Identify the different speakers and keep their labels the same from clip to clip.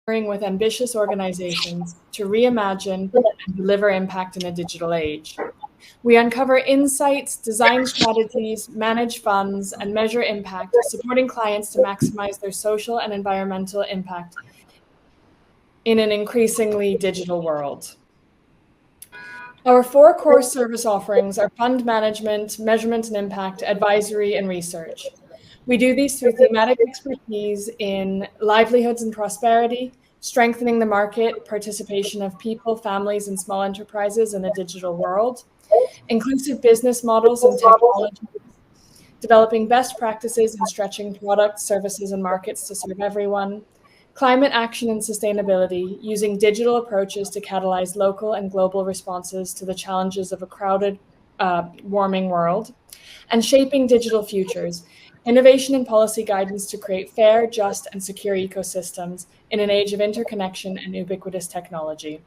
Speaker 1: with ambitious organizations to reimagine and deliver impact in a digital age. We uncover insights, design strategies, manage funds, and measure impact, supporting clients to maximize their social and environmental impact in an increasingly digital world. Our 4 core service offerings are fund management, measurement and impact, advisory, and research. We do these through thematic expertise in livelihoods and prosperity, strengthening the market participation of people, families, and small enterprises in a digital world, inclusive business models and technology, developing best practices in stretching products, services, and markets to serve everyone, climate action and sustainability, using digital approaches to catalyze local and global responses to the challenges of a crowded, warming world, and shaping digital futures, innovation and policy guidance to create fair, just, and secure ecosystems in an age of interconnection and ubiquitous technology.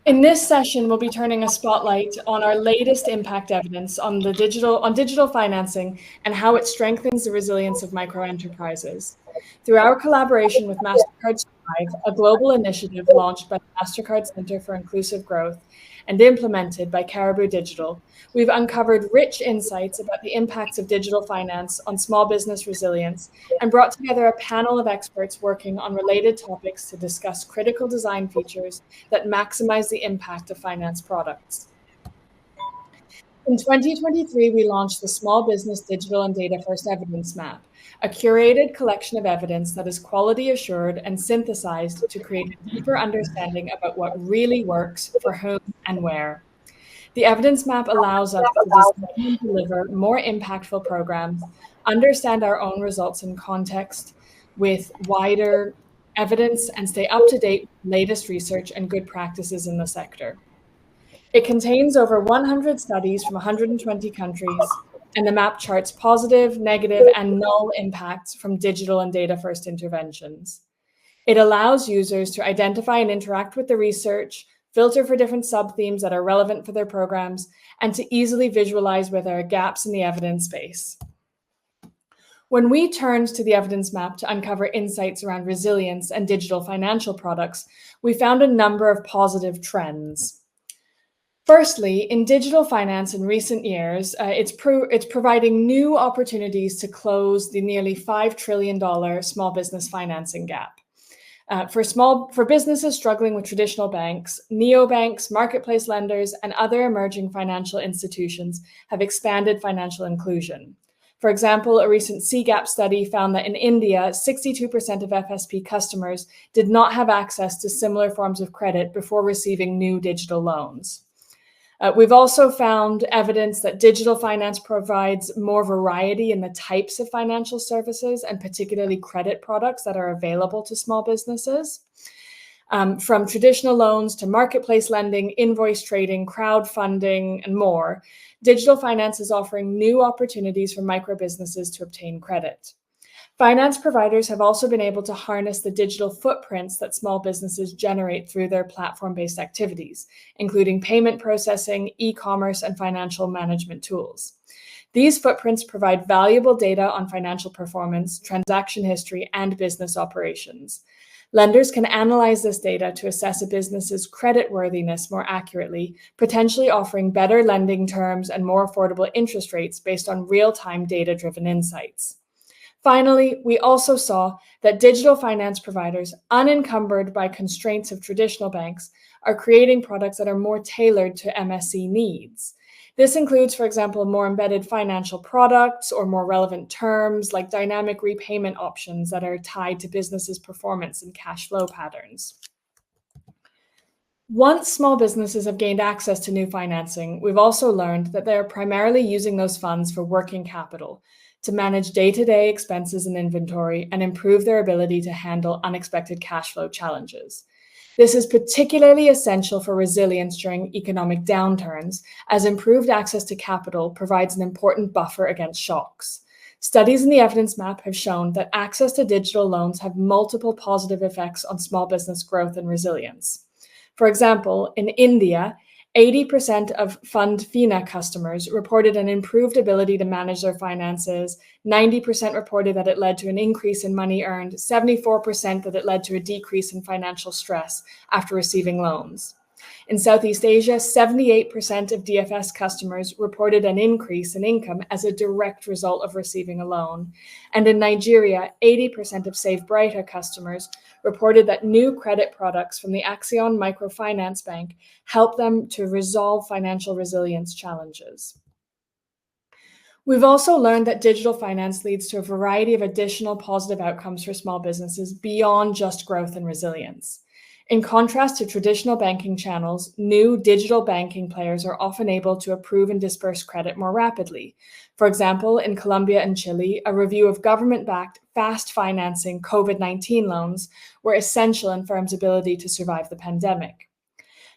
Speaker 1: In this session, we'll be turning a spotlight on our latest impact evidence on digital financing and how it strengthens the resilience of microenterprises. Through our collaboration with Mastercard Strive, a global initiative launched by the Mastercard Center for Inclusive Growth and implemented by Caribou Digital, we've uncovered rich insights about the impacts of digital finance on small business resilience and brought together a panel of experts working on related topics to discuss critical design features that maximize the impact of finance products. In 2023, we launched the Small Business Digital and Data First Evidence Map, a curated collection of evidence that is quality assured and synthesized to create a deeper understanding about what really works for whom and where. The evidence map allows us to design and deliver more impactful programs, understand our own results in context with wider evidence, and stay up to date with latest research and good practices in the sector. It contains over 100 studies from 120 countries, and the map charts positive, negative, and null impacts from digital and data-first interventions. It allows users to identify and interact with the research, filter for different sub-themes that are relevant for their programs, and to easily visualize where there are gaps in the evidence base. When we turned to the evidence map to uncover insights around resilience and digital financial products, we found a number of positive trends. Firstly, in digital finance in recent years, it's providing new opportunities to close the nearly $5 trillion small business financing gap. For businesses struggling with traditional banks, neobanks, marketplace lenders, and other emerging financial institutions have expanded financial inclusion. For example, a recent CGAP study found that in India, 62% of FSP customers did not have access to similar forms of credit before receiving new digital loans. We've also found evidence that digital finance provides more variety in the types of financial services and particularly credit products that are available to small businesses. From traditional loans to marketplace lending, invoice trading, crowdfunding, and more, digital finance is offering new opportunities for micro businesses to obtain credit. Finance providers have also been able to harness the digital footprints that small businesses generate through their platform-based activities, including payment processing, e-commerce, and financial management tools. These footprints provide valuable data on financial performance, transaction history, and business operations. Lenders can analyze this data to assess a business's creditworthiness more accurately, potentially offering better lending terms and more affordable interest rates based on real-time data-driven insights. Finally, we also saw that digital finance providers, unencumbered by constraints of traditional banks, are creating products that are more tailored to MSE needs. This includes, for example, more embedded financial products or more relevant terms like dynamic repayment options that are tied to businesses' performance and cash flow patterns. Once small businesses have gained access to new financing, we've also learned that they are primarily using those funds for working capital, to manage day-to-day expenses and inventory and improve their ability to handle unexpected cash flow challenges. This is particularly essential for resilience during economic downturns, as improved access to capital provides an important buffer against shocks. Studies in the evidence map have shown that access to digital loans have multiple positive effects on small business growth and resilience. For example, in India, 80% of Fund FINA customers reported an improved ability to manage their finances. 90% reported that it led to an increase in money earned. 74% that it led to a decrease in financial stress after receiving loans. In Southeast Asia, 78% of DFS customers reported an increase in income as a direct result of receiving a loan. And in Nigeria, 80% of Save Brighter customers reported that new credit products from the Axion Microfinance Bank helped them to resolve financial resilience challenges. We've also learned that digital finance leads to a variety of additional positive outcomes for small businesses beyond just growth and resilience. In contrast to traditional banking channels, new digital banking players are often able to approve and disperse credit more rapidly. For example, in Colombia and Chile, a review of government-backed fast financing COVID-19 loans were essential in firms' ability to survive the pandemic.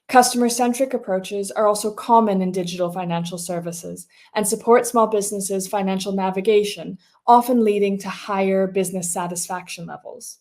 Speaker 1: Customer-centric approaches are also common in digital financial services and support small businesses' financial navigation, often leading to higher business satisfaction levels.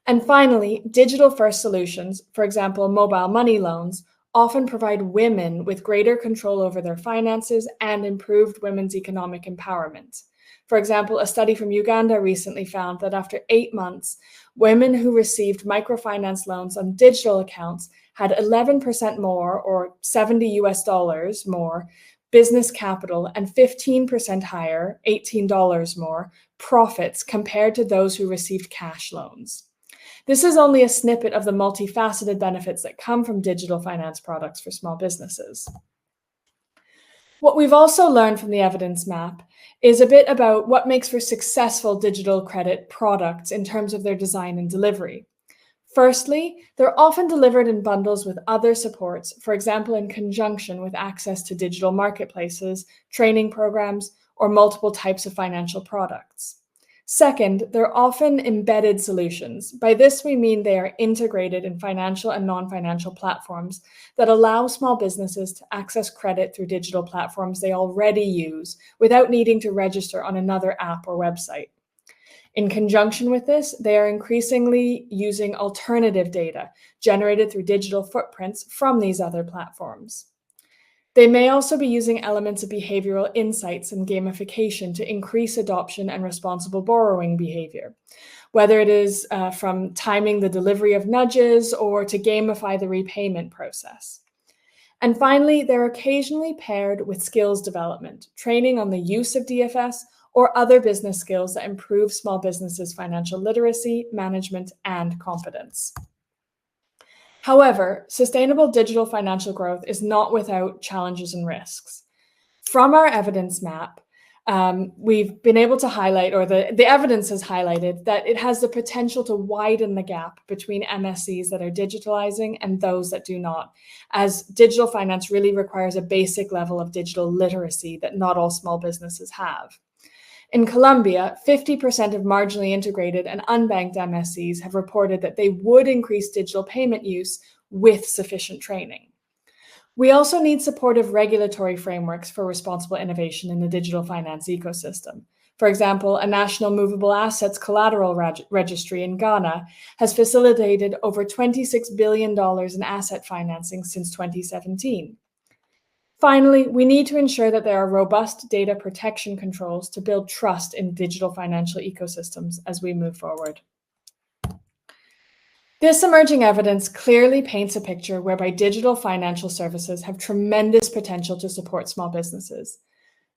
Speaker 1: And finally, digital-first solutions, for example, mobile money loans, often provide women with greater control over their finances and improved women's economic empowerment. For example, a study from Uganda recently found that after 8 months, women who received microfinance loans on digital accounts had 11% more, or $70 more, business capital and 15% higher, $18 more, profits compared to those who received cash loans. This is only a snippet of the multifaceted benefits that come from digital finance products for small businesses. What we've also learned from the evidence map is a bit about what makes for successful digital credit products in terms of their design and delivery. Firstly, they're often delivered in bundles with other supports, for example, in conjunction with access to digital marketplaces, training programs, or multiple types of financial products. Second, they're often embedded solutions. By this, we mean they are integrated in financial and non-financial platforms that allow small businesses to access credit through digital platforms they already use without needing to register on another app or website. In conjunction with this, they are increasingly using alternative data generated through digital footprints from these other platforms. They may also be using elements of behavioral insights and gamification to increase adoption and responsible borrowing behavior, whether it is from timing the delivery of nudges or to gamify the repayment process. And finally, they're occasionally paired with skills development, training on the use of DFS or other business skills that improve small businesses' financial literacy, management, and competence. However, sustainable digital financial growth is not without challenges and risks. From our evidence map, we've been able to highlight, or the evidence has highlighted, that it has the potential to widen the gap between MSEs that are digitalizing and those that do not, as digital finance really requires a basic level of digital literacy that not all small businesses have. In Colombia, 50% of marginally integrated and unbanked MSEs have reported that they would increase digital payment use with sufficient training. We also need supportive regulatory frameworks for responsible innovation in the digital finance ecosystem. For example, a national movable assets collateral registry in Ghana has facilitated over $26 billion in asset financing since 2017. Finally, we need to ensure that there are robust data protection controls to build trust in digital financial ecosystems as we move forward. This emerging evidence clearly paints a picture whereby digital financial services have tremendous potential to support small businesses.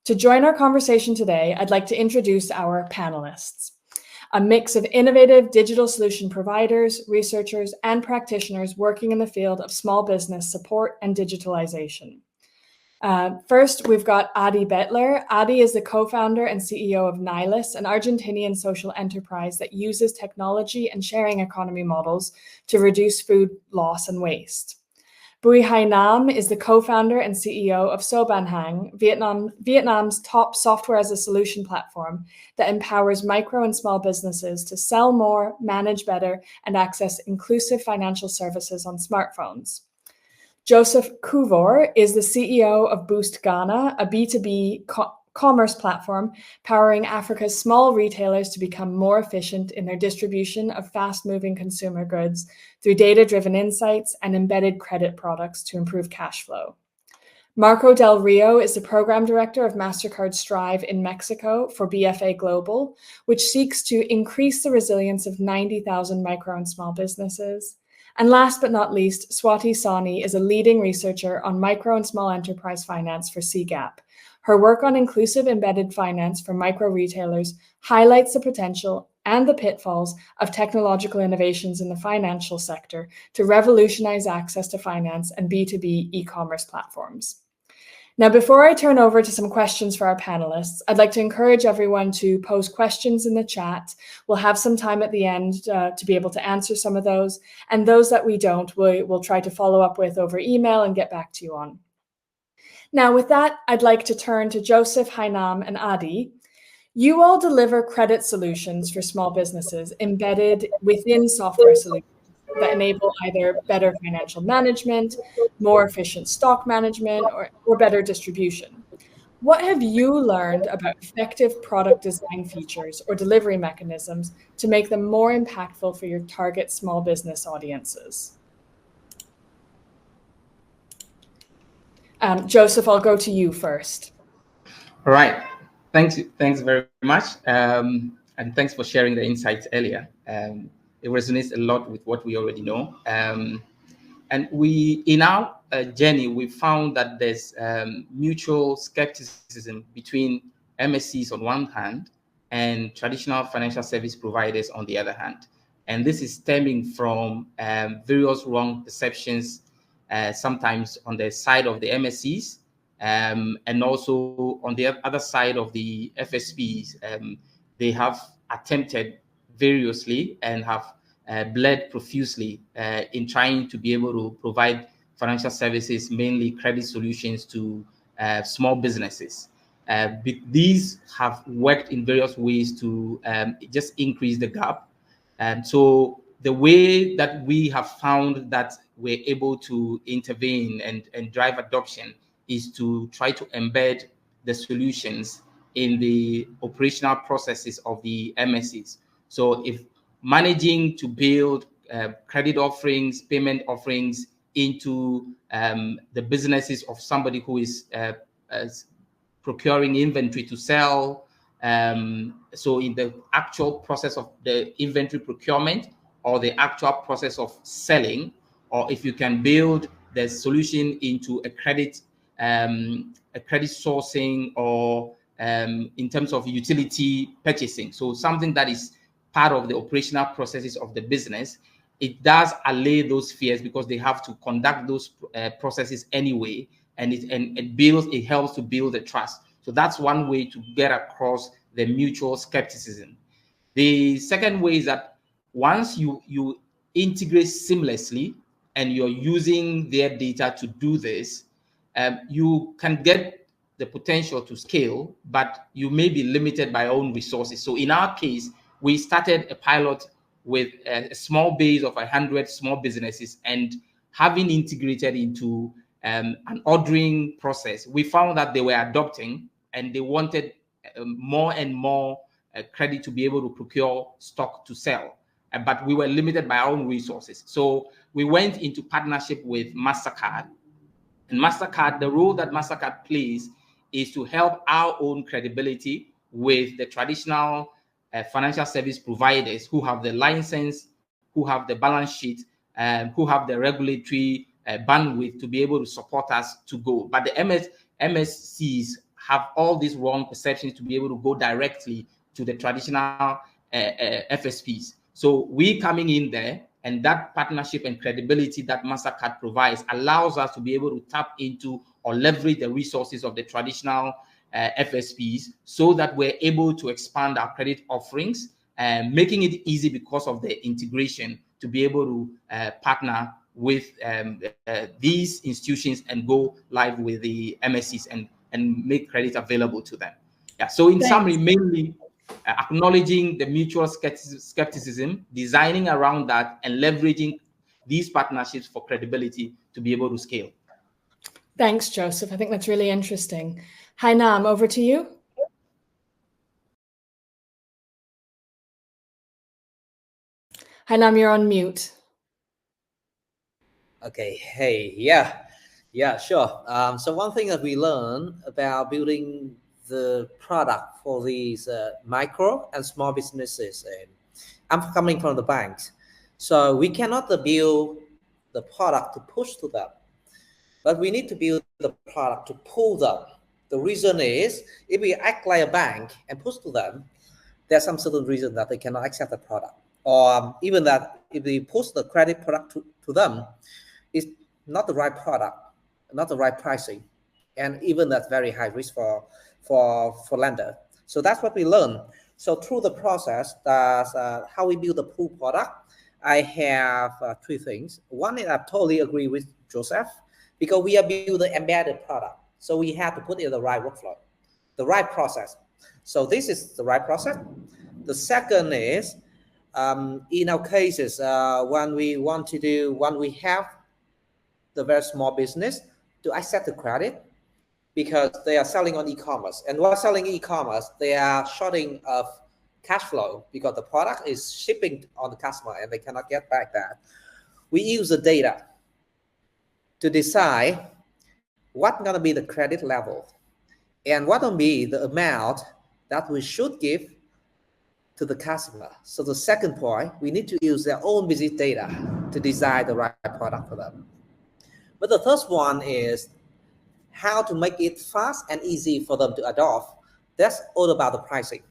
Speaker 1: To join our conversation today, I'd like to introduce our panelists, a mix of innovative digital solution providers, researchers, and practitioners working in the field of small business support and digitalization. First, we've got Adi Bettler. Adi is the co-founder and CEO of Nihilus, an Argentinian social enterprise that uses technology and sharing economy models to reduce food loss and waste. Bui Hai Nam is the co-founder and CEO of Sobanhang, Vietnam's top software as a solution platform that empowers micro and small businesses to sell more, manage better, and access inclusive financial services on smartphones. Joseph Kuvor is the CEO of Boost Ghana, a B2B commerce platform powering Africa's small retailers to become more efficient in their distribution of fast-moving consumer goods through data-driven insights and embedded credit products to improve cash flow. Marco Del Rio is the Program Director of Mastercard Strive in Mexico for BFA Global, which seeks to increase the resilience of 90,000 micro and small businesses. And last but not least, Swati Sawhney is a leading researcher on micro and small enterprise finance for CGAP. Her work on inclusive embedded finance for micro retailers highlights the potential and the pitfalls of technological innovations in the financial sector to revolutionize access to finance and B2B e-commerce platforms. Now, before I turn over to some questions for our panelists, I'd like to encourage everyone to post questions in the chat. We'll have some time at the end to be able to answer some of those, and those that we don't, we'll try to follow up with over email and get back to you on. Now, with that, I'd like to turn to Joseph, Hainam, and Adi. You all deliver credit solutions for small businesses embedded within software solutions that enable either better financial management, more efficient stock management, or better distribution. What have you learned about effective product design features or delivery mechanisms to make them more impactful for your target small business audiences? Joseph, I'll go to you first.
Speaker 2: All right. Thanks very much. And thanks for sharing the insights earlier. It resonates a lot with what we already know. And in our journey, we found that there's mutual skepticism between MSEs on one hand and traditional financial service providers on the other hand. And this is stemming from various wrong perceptions, sometimes on the side of the MSEs, and also on the other side of the FSPs. They have attempted variously and have bled profusely in trying to be able to provide financial services, mainly credit solutions to small businesses. These have worked in various ways to just increase the gap. And so the way that we have found that we're able to intervene and drive adoption is to try to embed the solutions in the operational processes of the MSEs. So if managing to build credit offerings, payment offerings into the businesses of somebody who is procuring inventory to sell, so in the actual process of the inventory procurement or the actual process of selling, or if you can build the solution into a credit sourcing, or in terms of utility purchasing, so something that is part of the operational processes of the business, it does allay those fears because they have to conduct those processes anyway, and it helps to build the trust. So that's one way to get across the mutual skepticism. The second way is that once you integrate seamlessly and you're using their data to do this, you can get the potential to scale, but you may be limited by your own resources. So in our case, we started a pilot with a small base of 100 small businesses, and having integrated into an ordering process, we found that they were adopting and they wanted more and more credit to be able to procure stock to sell. But we were limited by our own resources. So we went into partnership with Mastercard. And Mastercard, the role that Mastercard plays is to help our own credibility with the traditional financial service providers who have the license, who have the balance sheet, who have the regulatory bandwidth to be able to support us to go. But the MSCs have all these wrong perceptions to be able to go directly to the traditional FSPs. So we coming in there, and that partnership and credibility that Mastercard provides allows us to be able to tap into or leverage the resources of the traditional FSPs, so that we're able to expand our credit offerings, making it easy because of the integration to be able to partner with these institutions and go live with the MSCs and make credit available to them. Yeah. So in summary, mainly acknowledging the mutual skepticism, designing around that, and leveraging these partnerships for credibility to be able to scale.
Speaker 1: Thanks, Joseph. I think that's really interesting. Hainam, over to you.
Speaker 3: Hainam, you're on mute. Okay. Hey, yeah. Yeah, sure. So one thing that we learn about building the product for these micro and small businesses, and I'm coming from the banks, so we cannot build the product to push to them, but we need to build the product to pull them. The reason is if we act like a bank and push to them, there's some certain reason that they cannot accept the product, or even that if we push the credit product to them, it's not the right product, not the right pricing, and even that's very high risk for lender. So that's what we learn. So through the process, that's how we build the pool product. I have three things. One is I totally agree with Joseph, because we are building embedded product, so we have to put in the right workflow, the right process. So this is the right process. The second is, in our cases, when we have the very small business to accept the credit, because they are selling on e-commerce, and while selling e-commerce, they are shorting of cash flow because the product is shipping on the customer and they cannot get back that. We use the data to decide what's going to be the credit level and what will be the amount that we should give to the customer. So the second point, we need to use their own business data to design the right product for them. But the first one is how to make it fast and easy for them to adopt. That's all about the pricing.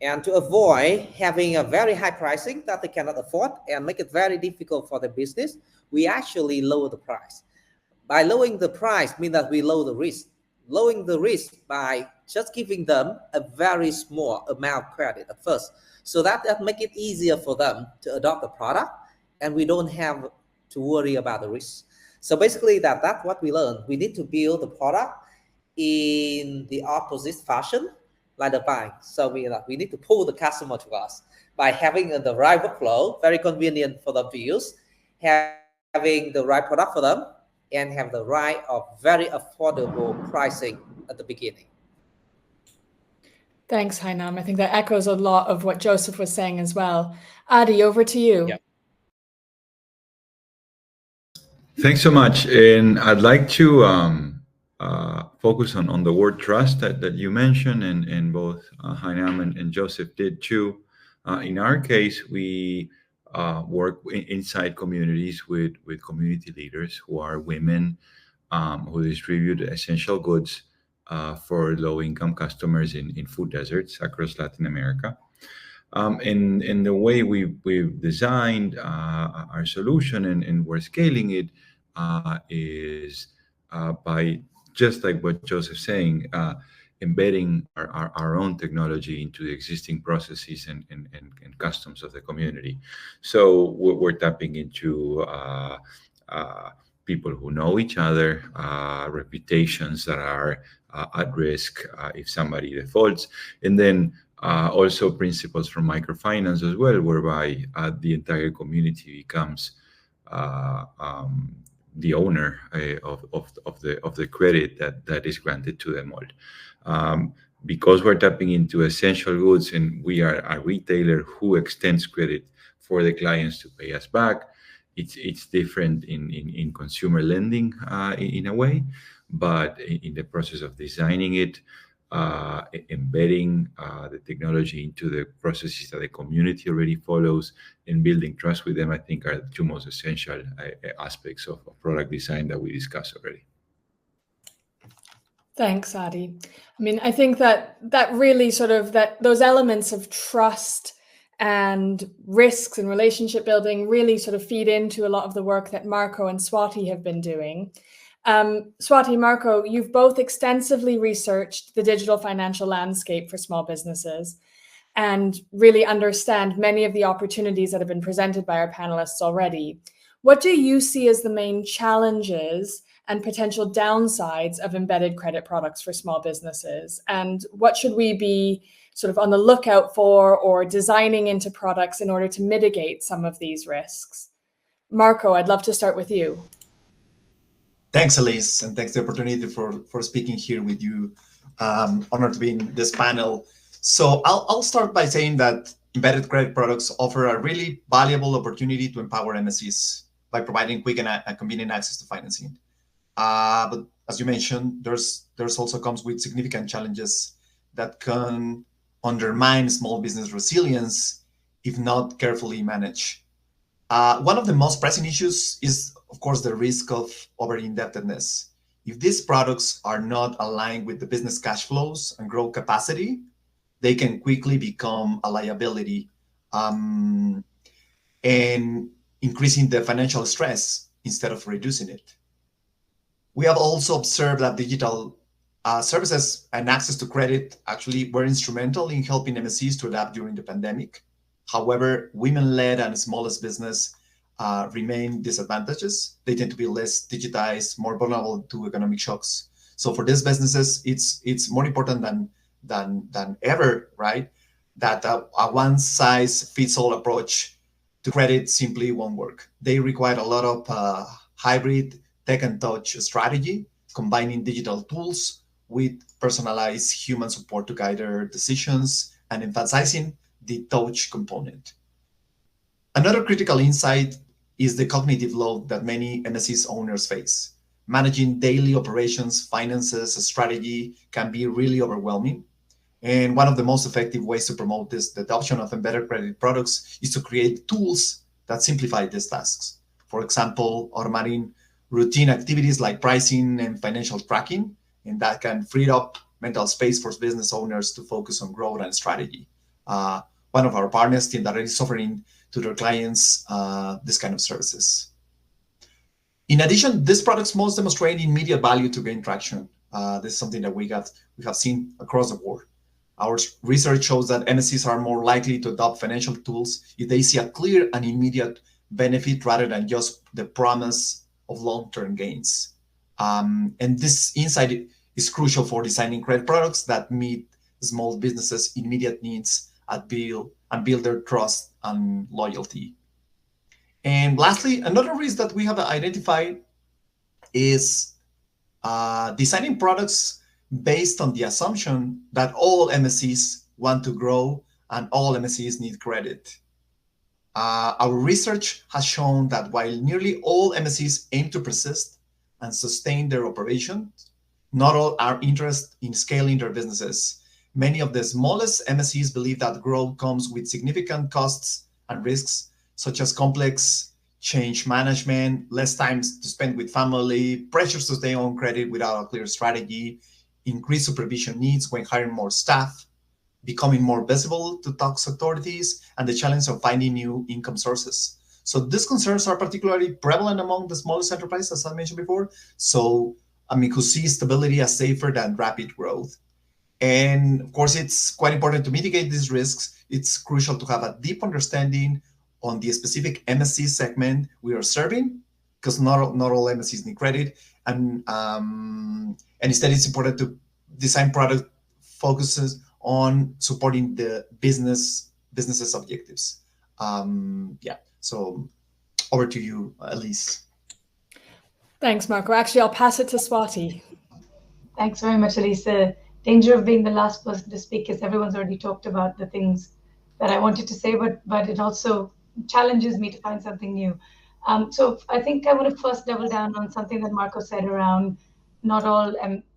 Speaker 3: And to avoid having a very high pricing that they cannot afford and make it very difficult for the business, we actually lower the price. By lowering the price means that we lower the risk. Lowering the risk by just giving them a very small amount of credit at first, so that make it easier for them to adopt the product, and we don't have to worry about the risk. So basically that's what we learned. We need to build the product in the opposite fashion, like the bank. So we need to pull the customer to us by having the right workflow, very convenient for them to use, having the right product for them, and have the right of very affordable pricing at the beginning.
Speaker 1: Thanks, Hainam. I think that echoes a lot of what Joseph was saying as well. Adi, over to you.
Speaker 2: Yeah.
Speaker 4: Thanks so much. And I'd like to focus on the word trust that you mentioned, and both Hainam and Joseph did too. In our case, we work inside communities with community leaders who are women who distribute essential goods for low-income customers in food deserts across Latin America. And the way we've designed our solution and we're scaling it is by, just like what Joseph's saying, embedding our own technology into the existing processes and customs of the community. So we're tapping into people who know each other, reputations that are at risk if somebody defaults, and then also principles from microfinance as well, whereby the entire community becomes the owner of the credit that is granted to them all. Because we're tapping into essential goods and we are a retailer who extends credit for the clients to pay us back, it's different in consumer lending in a way, but in the process of designing it, embedding the technology into the processes that the community already follows and building trust with them, I think are the two most essential aspects of product design that we discussed already.
Speaker 1: Thanks, Adi. I mean, I think that really those elements of trust and risks and relationship building really sort of feed into a lot of the work that Marco and Swati have been doing. Swati, Marco, you've both extensively researched the digital financial landscape for small businesses and really understand many of the opportunities that have been presented by our panelists already. What do you see as the main challenges and potential downsides of embedded credit products for small businesses? And what should we be sort of on the lookout for or designing into products in order to mitigate some of these risks? Marco, I'd love to start with you.
Speaker 5: Thanks, Elise, and thanks for the opportunity for speaking here with you. Honored to be in this panel. So I'll start by saying that embedded credit products offer a really valuable opportunity to empower MSEs by providing quick and convenient access to financing. But as you mentioned, there's also comes with significant challenges that can undermine small business resilience if not carefully managed. One of the most pressing issues is, of course, the risk of over-indebtedness. If these products are not aligned with the business cash flows and growth capacity, they can quickly become a liability, and increasing the financial stress instead of reducing it. We have also observed that digital services and access to credit actually were instrumental in helping MSEs to adapt during the pandemic. However, women-led and smallest business remain disadvantages. They tend to be less digitized, more vulnerable to economic shocks. So for these businesses, it's more important than ever, right? That a one-size-fits-all approach to credit simply won't work. They require a lot of hybrid tech and touch strategy, combining digital tools with personalized human support to guide their decisions and emphasizing the touch component. Another critical insight is the cognitive load that many MSEs owners face. Managing daily operations, finances, strategy can be really overwhelming. And one of the most effective ways to promote this, the adoption of embedded credit products, is to create tools that simplify these tasks. For example, automating routine activities like pricing and financial tracking, and that can free up mental space for business owners to focus on growth and strategy. One of our partners team that is offering to their clients this kind of services. In addition, these products most demonstrate immediate value to gain traction. This is something that we have seen across the board. Our research shows that MSEs are more likely to adopt financial tools if they see a clear and immediate benefit rather than just the promise of long-term gains. And this insight is crucial for designing credit products that meet small businesses' immediate needs and build their trust and loyalty. And lastly, another risk that we have identified is designing products based on the assumption that all MSEs want to grow and all MSEs need credit. Our research has shown that while nearly all MSEs aim to persist and sustain their operations, not all are interested in scaling their businesses. Many of the smallest MSEs believe that growth comes with significant costs and risks, such as complex change management, less time to spend with family, pressures to stay on credit without a clear strategy, increased supervision needs when hiring more staff, becoming more visible to tax authorities, and the challenge of finding new income sources. So these concerns are particularly prevalent among the smallest enterprises, as I mentioned before. So, who see stability as safer than rapid growth. And of course, it's quite important to mitigate these risks. It's crucial to have a deep understanding on the specific MSE segment we are serving, because not all MSEs need credit. And instead, it's important to design product focuses on supporting the business's objectives. So over to you, Elise.
Speaker 1: Thanks, Marco. Actually, I'll pass it to Swati.
Speaker 6: Thanks very much, Elise. The danger of being the last person to speak is everyone's already talked about the things that I wanted to say, but it also challenges me to find something new. So I think I want to first double down on something that Marco said around not all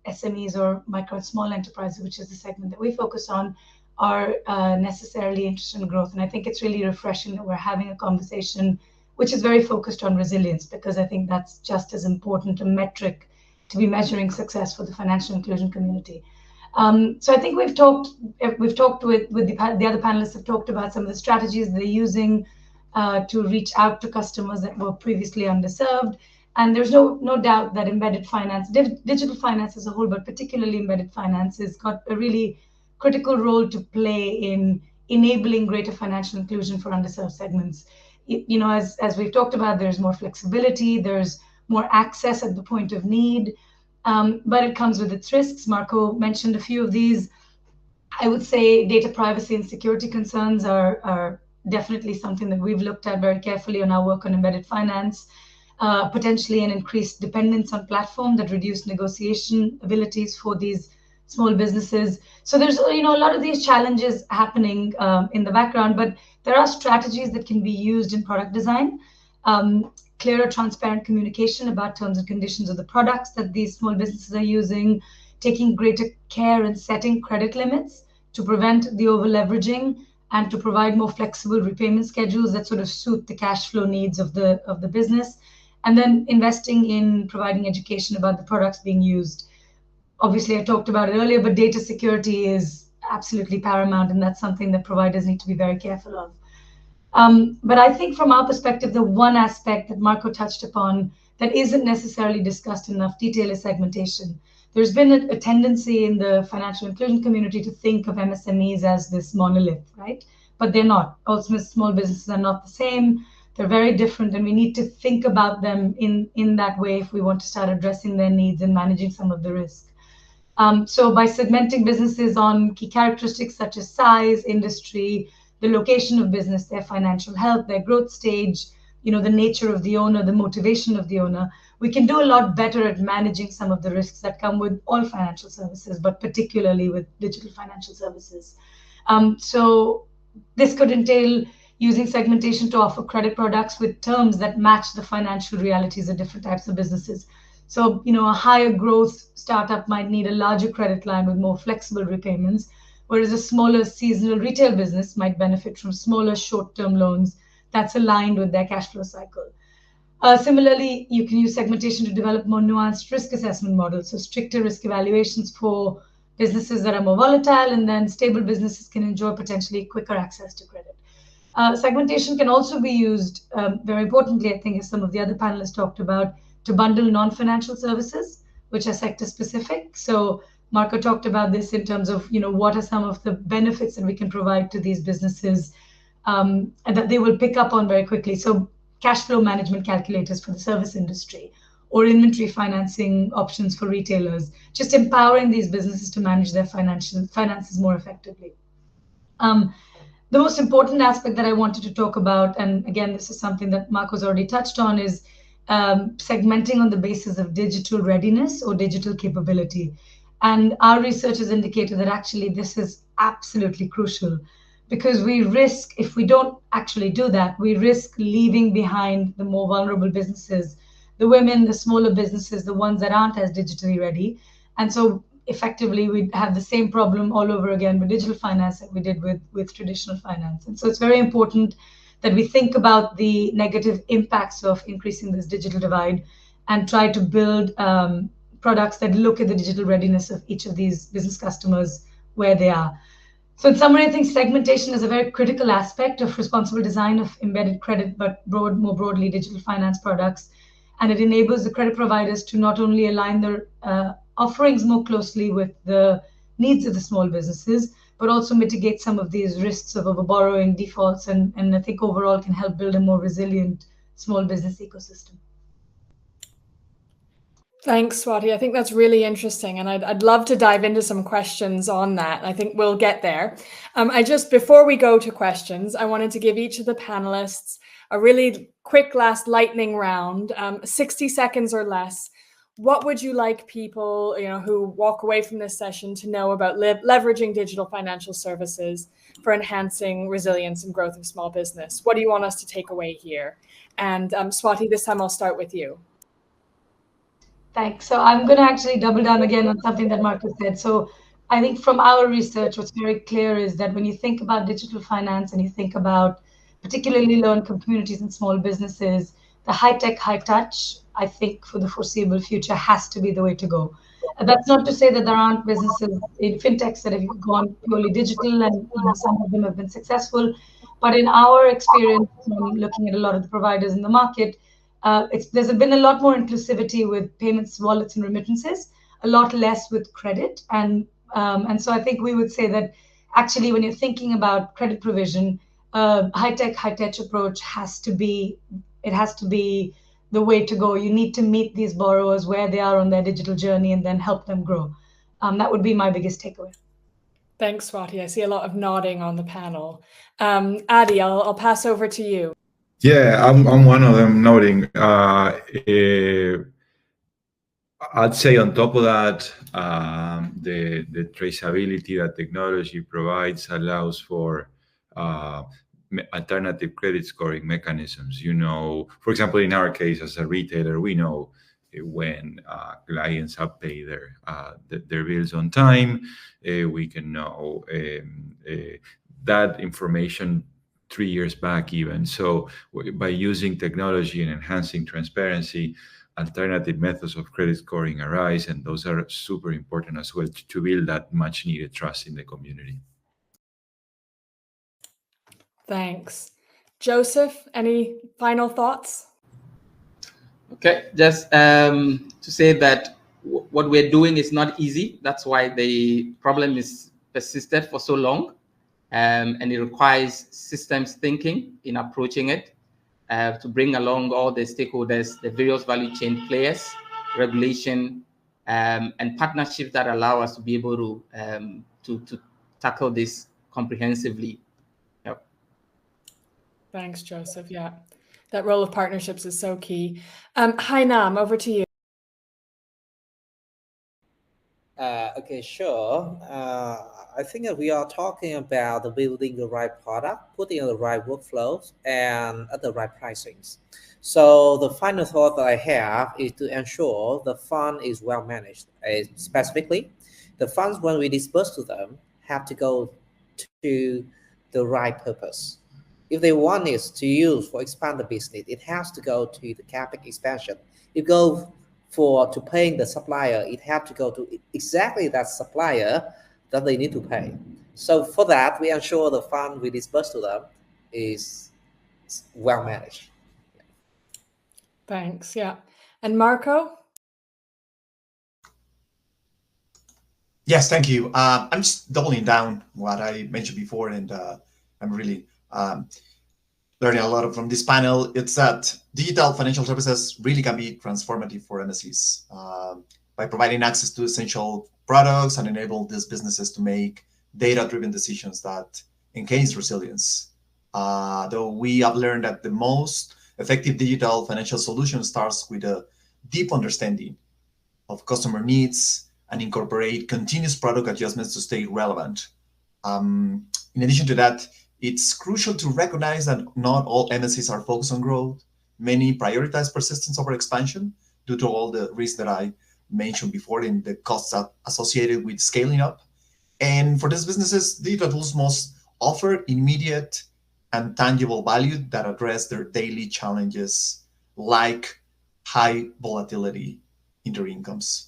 Speaker 6: SMEs or micro and small enterprises, which is the segment that we focus on, are necessarily interested in growth. And I think it's really refreshing that we're having a conversation which is very focused on resilience, because I think that's just as important a metric to be measuring success for the financial inclusion community. So I think we've talked with the other panelists have talked about some of the strategies they're using to reach out to customers that were previously underserved. And there's no doubt that embedded finance, digital finance as a whole, but particularly embedded finance, has got a really critical role to play in enabling greater financial inclusion for underserved segments. As we've talked about, there's more flexibility, there's more access at the point of need, but it comes with its risks. Marco mentioned a few of these. I would say data privacy and security concerns are definitely something that we've looked at very carefully on our work on embedded finance. Potentially an increased dependence on platform that reduce negotiation abilities for these small businesses. So there's a lot of these challenges happening in the background, but there are strategies that can be used in product design. clearer, transparent communication about terms and conditions of the products that these small businesses are using, taking greater care in setting credit limits to prevent the over-leveraging and to provide more flexible repayment schedules that sort of suit the cash flow needs of the business, and then investing in providing education about the products being used. Obviously, I talked about it earlier, but data security is absolutely paramount, and that's something that providers need to be very careful of. But I think from our perspective, the one aspect that Marco touched upon that isn't necessarily discussed in enough detail is segmentation. There's been a tendency in the financial inclusion community to think of MSMEs as this monolith, right? But they're not. Also, small businesses are not the same. They're very different, and we need to think about them in that way if we want to start addressing their needs and managing some of the risk. So by segmenting businesses on key characteristics such as size, industry, the location of business, their financial health, their growth stage, the nature of the owner, the motivation of the owner, we can do a lot better at managing some of the risks that come with all financial services, but particularly with digital financial services. So this could entail using segmentation to offer credit products with terms that match the financial realities of different types of businesses. So, a higher growth startup might need a larger credit line with more flexible repayments, whereas a smaller seasonal retail business might benefit from smaller short-term loans that's aligned with their cash flow cycle. Similarly, you can use segmentation to develop more nuanced risk assessment models, so stricter risk evaluations for businesses that are more volatile, and then stable businesses can enjoy potentially quicker access to credit. Segmentation can also be used, very importantly, I think, as some of the other panelists talked about, to bundle non-financial services, which are sector-specific. So Marco talked about this in terms of, what are some of the benefits that we can provide to these businesses and that they will pick up on very quickly. So cash flow management calculators for the service industry, or inventory financing options for retailers, just empowering these businesses to manage their finances more effectively. The most important aspect that I wanted to talk about, and again, this is something that Marco's already touched on, is segmenting on the basis of digital readiness or digital capability. And our research has indicated that actually this is absolutely crucial, because we risk, if we don't actually do that, we risk leaving behind the more vulnerable businesses, the women, the smaller businesses, the ones that aren't as digitally ready. And so effectively, we have the same problem all over again with digital finance that we did with traditional finance. And so it's very important that we think about the negative impacts of increasing this digital divide and try to build products that look at the digital readiness of each of these business customers where they are. So in summary, I think segmentation is a very critical aspect of responsible design of embedded credit, but more broadly digital finance products. And it enables the credit providers to not only align their offerings more closely with the needs of the small businesses, but also mitigate some of these risks of overborrowing, defaults, and I think overall can help build a more resilient small business ecosystem.
Speaker 1: Thanks, Swati. I think that's really interesting, and I'd love to dive into some questions on that. I think we'll get there. Before we go to questions, I wanted to give each of the panelists a really quick last lightning round, 60 seconds or less. What would you like people, who walk away from this session to know about leveraging digital financial services for enhancing resilience and growth of small business? What do you want us to take away here? And Swati, this time I'll start with you.
Speaker 6: Thanks. So I'm going to actually double down again on something that Marco said. So I think from our research, what's very clear is that when you think about digital finance and you think about particularly low-income communities and small businesses, the high-tech, high-touch, I think for the foreseeable future has to be the way to go. And that's not to say that there aren't businesses in fintechs that have gone purely digital, and some of them have been successful. But in our experience, looking at a lot of the providers in the market, there's been a lot more inclusivity with payments, wallets, and remittances, a lot less with credit. And so I think we would say that actually when you're thinking about credit provision, high-tech, high-touch approach has to be the way to go. You need to meet these borrowers where they are on their digital journey and then help them grow. That would be my biggest takeaway.
Speaker 1: Thanks, Swati. I see a lot of nodding on the panel. Adi, I'll pass over to you.
Speaker 4: Yeah, I'm one of them nodding. I'd say on top of that, the traceability that technology provides allows for alternative credit scoring mechanisms. You know, for example, in our case as a retailer, we know when clients have paid their bills on time. We can know that information 3 years back even. So by using technology and enhancing transparency, alternative methods of credit scoring arise, and those are super important as well to build that much needed trust in the community.
Speaker 1: Thanks. Joseph, any final thoughts?
Speaker 2: Okay, just to say that what we're doing is not easy. That's why the problem is persisted for so long, and it requires systems thinking in approaching it to bring along all the stakeholders, the various value chain players, regulation, and partnerships that allow us to be able to tackle this comprehensively. Yep.
Speaker 1: Thanks, Joseph. Yeah, that role of partnerships is so key. Hainam, over to you.
Speaker 3: Okay, sure. I think that we are talking about building the right product, putting in the right workflows, and at the right pricings. So the final thought that I have is to ensure the fund is well managed. Specifically, the funds, when we disburse to them, have to go to the right purpose. If they want it to use for expand the business, it has to go to the CapEx expansion. It goes to paying the supplier, it have to go to exactly that supplier that they need to pay. So for that, we ensure the fund we disburse to them is well managed.
Speaker 1: Thanks. Yeah. And Marco?
Speaker 5: Yes, thank you. I'm just doubling down what I mentioned before, and I'm really learning a lot from this panel. It's that digital financial services really can be transformative for MSEs by providing access to essential products and enable these businesses to make data-driven decisions that enhance resilience. Though we have learned that the most effective digital financial solution starts with a deep understanding of customer needs and incorporate continuous product adjustments to stay relevant. In addition to that, it's crucial to recognize that not all MSEs are focused on growth. Many prioritize persistence over expansion due to all the risks that I mentioned before and the costs associated with scaling up. And for these businesses, digital tools must offer immediate and tangible value that address their daily challenges, like high volatility in their incomes.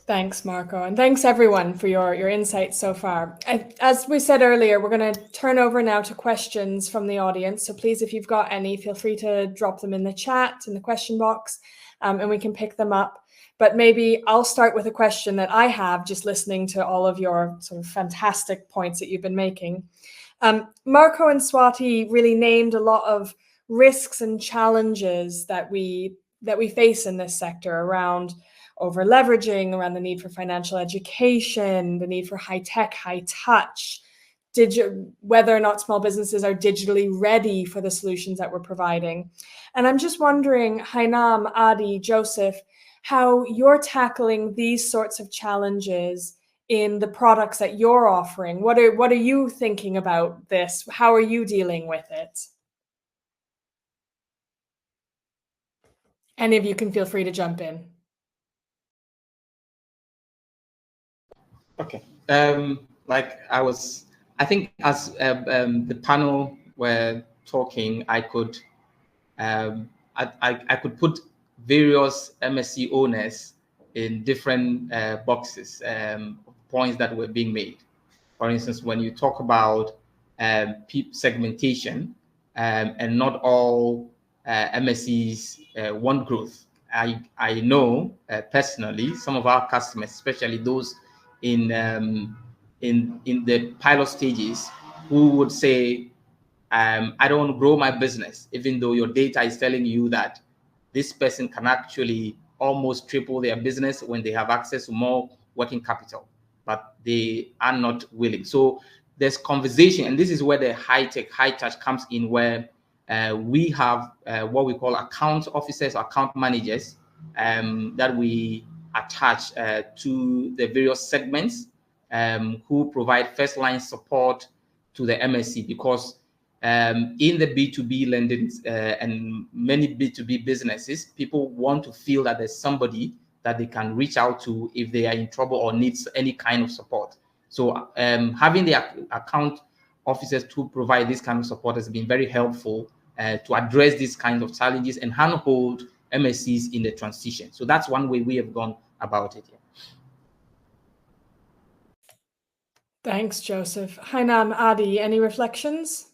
Speaker 1: Thanks, Marco. And thanks, everyone, for your insights so far. As we said earlier, we're going to turn over now to questions from the audience. So please, if you've got any, feel free to drop them in the chat, in the question box, and we can pick them up. But maybe I'll start with a question that I have just listening to all of your sort of fantastic points that you've been making. Marco and Swati really named a lot of risks and challenges that we face in this sector around over leveraging, around the need for financial education, the need for high tech, high touch, whether or not small businesses are digitally ready for the solutions that we're providing. And I'm just wondering, Hainam, Adi, Joseph, how you're tackling these sorts of challenges in the products that you're offering. What are you thinking about this? How are you dealing with it? Any of you can feel free to jump in.
Speaker 2: Okay. I think as the panel were talking, I could put various MSE owners in different boxes, points that were being made. For instance, when you talk about segmentation, and not all MSEs want growth. I know personally some of our customers, especially those in the pilot stages, who would say, I don't want to grow my business, even though your data is telling you that this person can actually almost triple their business when they have access to more working capital, but they are not willing. So there's conversation, and this is where the high tech, high touch comes in, where we have what we call account officers, account managers, that we attach to the various segments, who provide first line support to the MSE, because in the B2B lending and many B2B businesses, people want to feel that there's somebody that they can reach out to if they are in trouble or needs any kind of support. So having the account officers to provide this kind of support has been very helpful to address these kinds of challenges and handhold MSEs in the transition. So that's one way we have gone about it.
Speaker 1: Thanks, Joseph. Hainam, Adi, any reflections?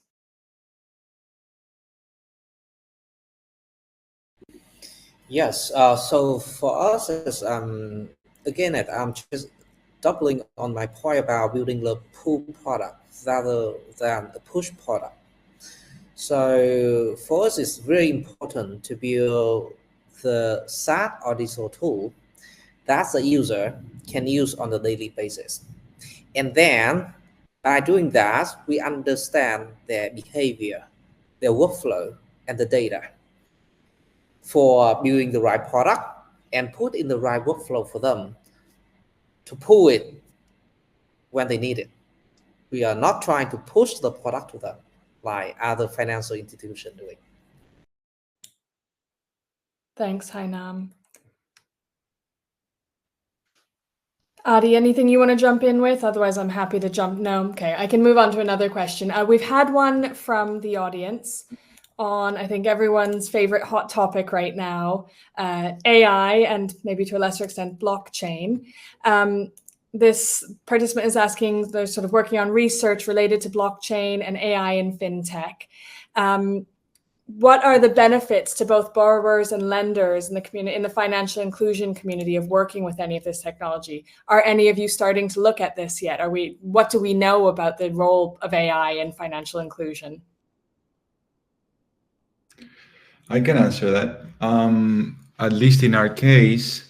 Speaker 3: Yes. So for us, again, I'm just doubling on my point about building the pull product rather than the push product. So for us, it's very important to build the SaaS or digital tool that the user can use on a daily basis. And then by doing that, we understand their behavior, their workflow, and the data for building the right product and put in the right workflow for them to pull it when they need it. We are not trying to push the product to them like other financial institutions doing.
Speaker 1: Thanks, Hainam. Adi, anything you want to jump in with? Otherwise, I'm happy to jump. No? Okay, I can move on to another question. We've had one from the audience on, I think, everyone's favorite hot topic right now, AI and maybe to a lesser extent, blockchain. This participant is asking, they're sort of working on research related to blockchain and AI in fintech. What are the benefits to both borrowers and lenders in the community, in the financial inclusion community, of working with any of this technology? Are any of you starting to look at this yet? What do we know about the role of AI in financial inclusion?
Speaker 4: I can answer that. At least in our case,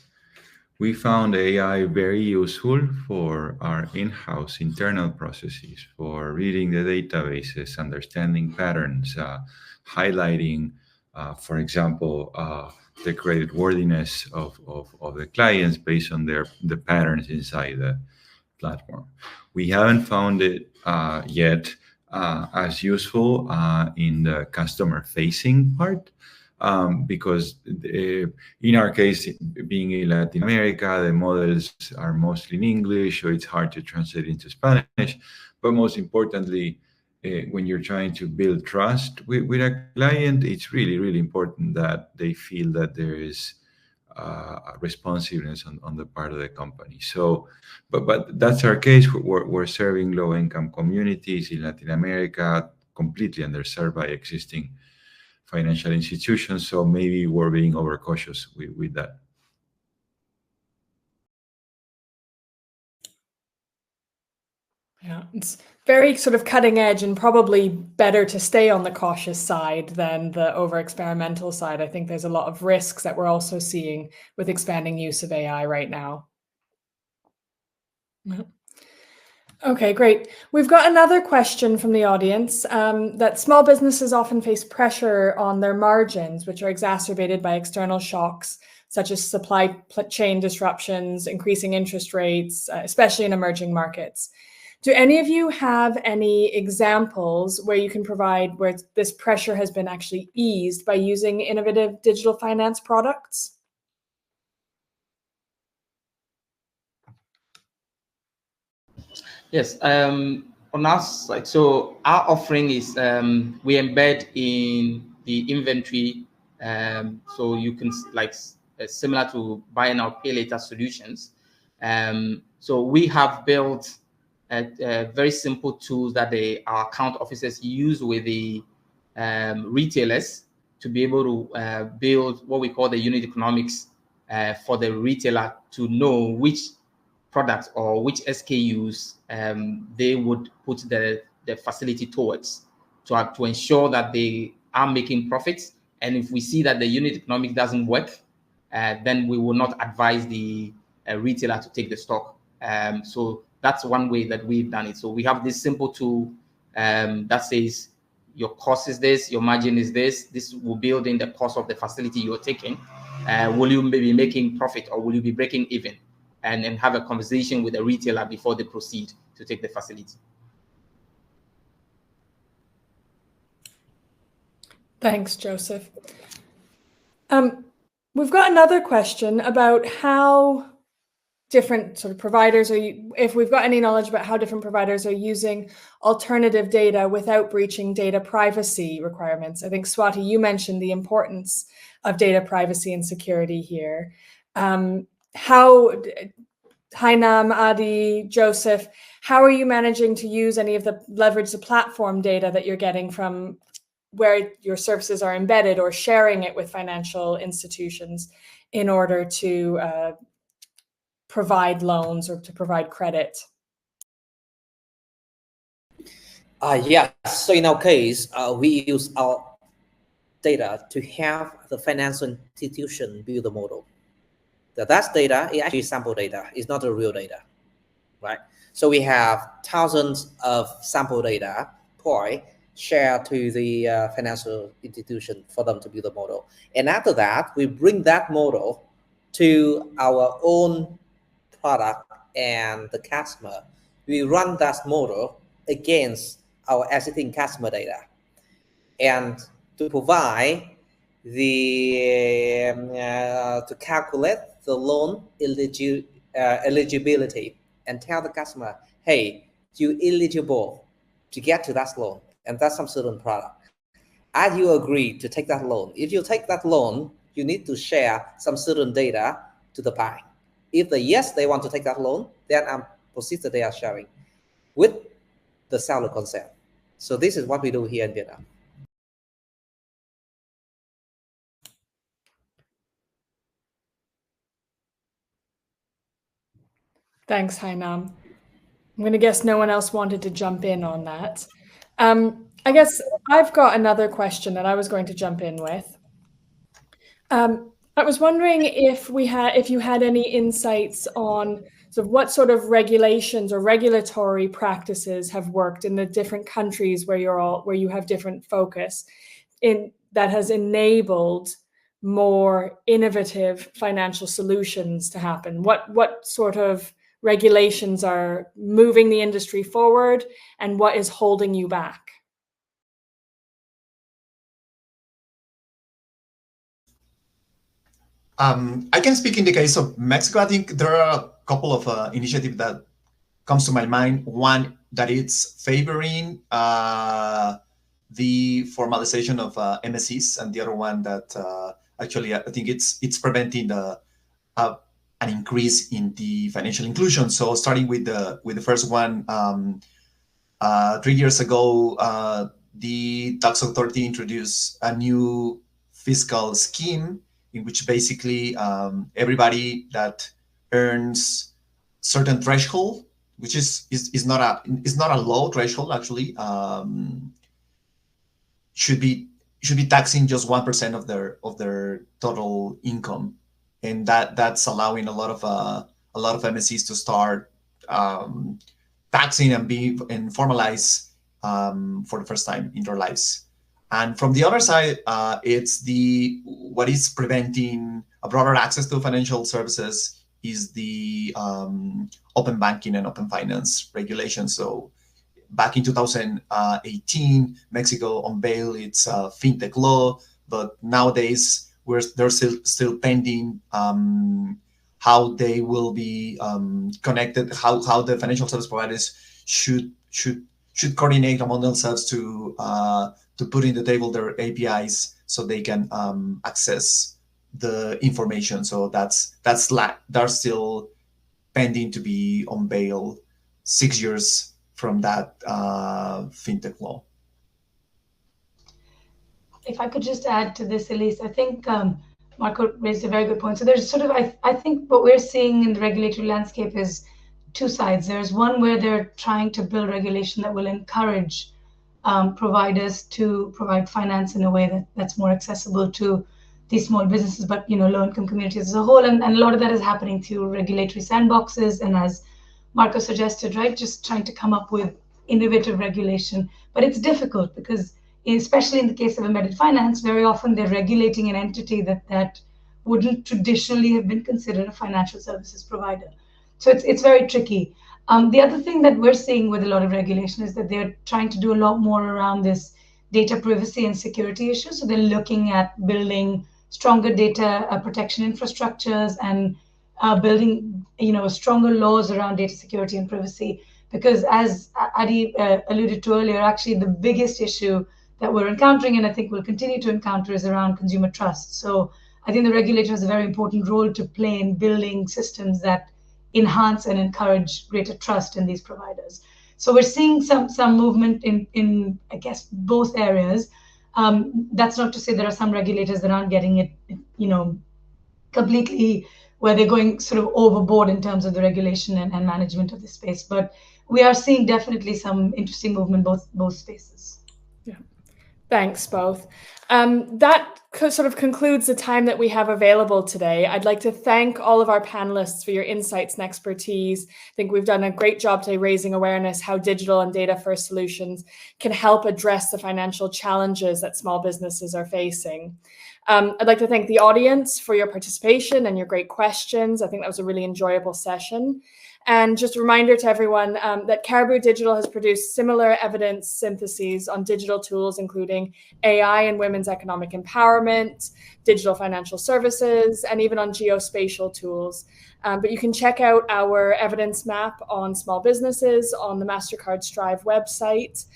Speaker 4: we found AI very useful for our in-house internal processes, for reading the databases, understanding patterns, highlighting, for example, the creditworthiness of the clients based on the patterns inside the platform. We haven't found it yet as useful in the customer-facing part. Because in our case, being in Latin America, the models are mostly in English, so it's hard to translate into Spanish. But most importantly, when you're trying to build trust with a client, it's really, really important that they feel that there is responsiveness on the part of the company. So, but that's our case. We're serving low-income communities in Latin America, completely underserved by existing financial institutions, so maybe we're being overcautious with that.
Speaker 1: Yeah, it's very sort of cutting edge and probably better to stay on the cautious side than the over-experimental side. I think there's a lot of risks that we're also seeing with expanding use of AI right now. Yeah. Okay, great. We've got another question from the audience, that small businesses often face pressure on their margins, which are exacerbated by external shocks, such as supply chain disruptions, increasing interest rates, especially in emerging markets. Do any of you have any examples where you can provide where this pressure has been actually eased by using innovative digital finance products?
Speaker 2: Yes, on us, like, so our offering is we embed in the inventory, so you can similar to buy now pay later solutions. So we have built a very simple tools that our account officers use with the retailers to be able to build what we call the unit economics for the retailer to know which products or which SKUs they would put the facility towards to ensure that they are making profits. And if we see that the unit economics doesn't work, then we will not advise the retailer to take the stock. So that's one way that we've done it. So we have this simple tool that says your cost is this, your margin is this. This will build in the cost of the facility you're taking. Will you be making profit or will you be breaking even? And then have a conversation with the retailer before they proceed to take the facility.
Speaker 1: Thanks, Joseph. We've got another question about how different sort of providers are, if we've got any knowledge about how different providers are using alternative data without breaching data privacy requirements. I think, Swati, you mentioned the importance of data privacy and security here. How, Hainam, Adi, Joseph, how are you managing to use any of the leverage the platform data that you're getting from where your services are embedded or sharing it with financial institutions in order to provide loans or to provide credit?
Speaker 3: Yeah, so in our case, we use our data to have the financial institution build the model. That data is actually sample data, it's not the real data, right? So we have thousands of sample data point shared to the financial institution for them to build the model. And after that, we bring that model to our own product and the customer. We run that model against our existing customer data, and to provide the to calculate the loan eligibility and tell the customer, hey, you're eligible to get to that loan, and that's some certain product. As you agree to take that loan, if you take that loan, you need to share some certain data to the bank. If yes, they want to take that loan, then proceed the data sharing with the seller consent. So this is what we do here in Vietnam.
Speaker 1: Thanks, Hainam. I'm going to guess no one else wanted to jump in on that. I guess I've got another question that I was going to jump in with. I was wondering if you had any insights on sort of what sort of regulations or regulatory practices have worked in the different countries where you have different focus that has enabled more innovative financial solutions to happen. What sort of regulations are moving the industry forward, and what is holding you back?
Speaker 5: I can speak in the case of Mexico. I think there are a couple of initiatives that comes to my mind. One that it's favoring the formalization of MSEs, and the other one that actually I think it's preventing an increase in the financial inclusion. So starting with the first one, 3 years ago, the tax authority introduced a new fiscal scheme in which basically everybody that earns certain threshold, which is not a low threshold actually, should be taxing just 1% of their total income, and that's allowing a lot of MSCs to start taxing and formalize for the first time in their lives. And from the other side, it's what is preventing a broader access to financial services is the open banking and open finance regulation. So back in 2018, Mexico unveiled its fintech law, but nowadays they're still pending how they will be connected, how the financial service providers should coordinate among themselves to put in the table their APIs so they can access the information. So that's still pending to be unveiled 6 years from that fintech law.
Speaker 6: If I could just add to this, Elise, I think Marco raised a very good point. So there's sort of, I think what we're seeing in the regulatory landscape is two sides. There's one where they're trying to build regulation that will encourage providers to provide finance in a way that's more accessible to these small businesses, but low-income communities as a whole. And a lot of that is happening through regulatory sandboxes, and as Marco suggested, right, just trying to come up with innovative regulation. But it's difficult because, especially in the case of embedded finance, very often they're regulating an entity that wouldn't traditionally have been considered a financial services provider. So it's very tricky. The other thing that we're seeing with a lot of regulation is that they're trying to do a lot more around this data privacy and security issues. So they're looking at building stronger data protection infrastructures and building, stronger laws around data security and privacy. Because as Adi alluded to earlier, actually the biggest issue that we're encountering, and I think we'll continue to encounter, is around consumer trust. So I think the regulator has a very important role to play in building systems that enhance and encourage greater trust in these providers. So we're seeing some movement in I guess both areas. That's not to say there are some regulators that aren't getting it, completely, where they're going sort of overboard in terms of the regulation and management of the space. But we are seeing definitely some interesting movement both spaces.
Speaker 1: Yeah. Thanks, both. That sort of concludes the time that we have available today. I'd like to thank all of our panelists for your insights and expertise. I think we've done a great job today raising awareness how digital and data-first solutions can help address the financial challenges that small businesses are facing. I'd like to thank the audience for your participation and your great questions. I think that was a really enjoyable session. And just a reminder to everyone that Caribou Digital has produced similar evidence syntheses on digital tools, including AI and women's economic empowerment, digital financial services, and even on geospatial tools. But you can check out our evidence map on small businesses on the Mastercard Strive website,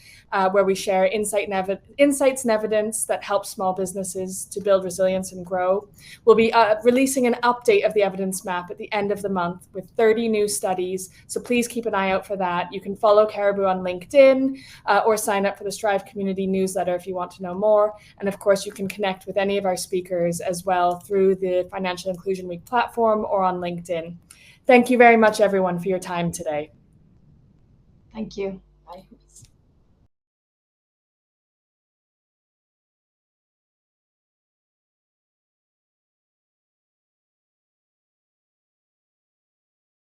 Speaker 1: where we share insights and evidence that help small businesses to build resilience and grow. We'll be releasing an update of the evidence map at the end of the month with 30 new studies, so please keep an eye out for that. You can follow Caribou on LinkedIn or sign up for the Strive community newsletter if you want to know more. And of course, you can connect with any of our speakers as well through the Financial Inclusion Week platform or on LinkedIn. Thank you very much, everyone, for your time today.
Speaker 6: Thank you.